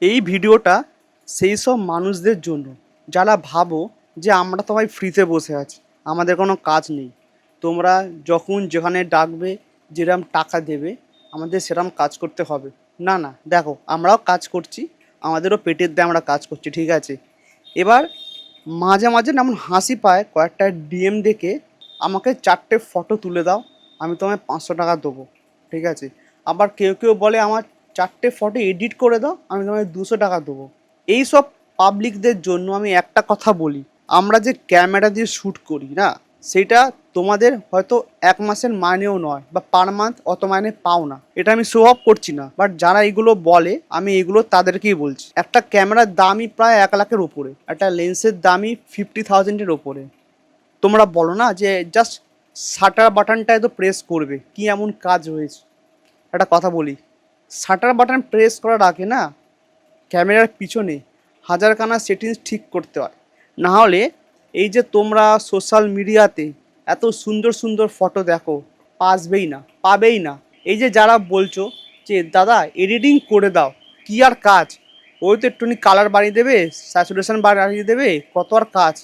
এই ভিডিওটা সেই সব মানুষদের জন্য যারা ভাবো যে আমরা তো ভাই ফ্রিতে বসে আছি, আমাদের কোনো কাজ নেই। তোমরা যখন যেখানে ডাকবে, যেরকম টাকা দেবে, আমাদের সেরকম কাজ করতে হবে। না না, দেখো আমরাও কাজ করছি, আমাদেরও পেটের দায়ে আমরা কাজ করছি, ঠিক আছে। এবার মাঝে মাঝে না এমন হাসি পায়, কয়েকটা ডিএম দেখে আমাকে 4টে ফটো তুলে দাও, আমি তোমায় 500 টাকা দেবো, ঠিক আছে। আবার কেউ কেউ বলে আমার 4টে ফটো এডিট করে দাও, আমি তোমায় 200 টাকা দেবো। এই সব পাবলিকদের জন্য আমি একটা কথা বলি, আমরা যে ক্যামেরা দিয়ে শ্যুট করি না, সেটা তোমাদের হয়তো 1 মাসের মাইনেও নয়, বা পার মান্থ অত মাইনে পাও না। এটা আমি শো অফ করছি না, বাট যারা এগুলো বলে আমি এগুলো তাদেরকেই বলছি। একটা ক্যামেরার দামই প্রায় 1 লাখের ওপরে, একটা লেন্সের দামই 50,000-এর ওপরে। তোমরা বলো না যে জাস্ট শাটার বাটনটায় তো প্রেস করবে, কি এমন কাজ হয়েছে। একটা কথা বলি, শাটার বাটন প্রেস করার আগে না ক্যামেরার পিছনে হাজারখানা সেটিংস ঠিক করতে হয়। না হলে এই যে তোমরা সোশ্যাল মিডিয়াতে এত সুন্দর সুন্দর ফটো দেখো, পাবেই না। এই যে যারা বলছো যে দাদা এডিটিং করে দাও, কি আর কাজ, ওই তো একটুখানি কালার বাড়িয়ে দেবে, স্যাচুরেশন বাড়িয়ে দেবে, কত আর কাজ।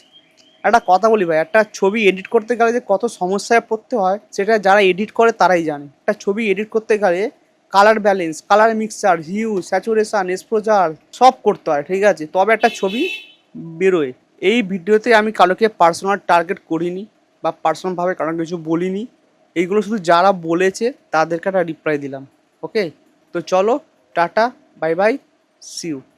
একটা কথা বলি ভাই, একটা ছবি এডিট করতে গেলে যে কত সমস্যায় পড়তে হয়, সেটা যারা এডিট করে তারাই জানে। একটা ছবি এডিট করতে গেলে colour balance, colour mixture, hue, saturation, exposure সব করতে হয়, ঠিক আছে, তবে একটা ছবি বেরোয়। এই ভিডিওতে আমি কারোকে পার্সোনাল টার্গেট করিনি বা পার্সোনালভাবে কারো কিছু বলিনি। এইগুলো শুধু যারা বলেছে তাদেরকে একটা রিপ্লাই দিলাম। ওকে, তো চলো, ta-ta, bye bye, see you.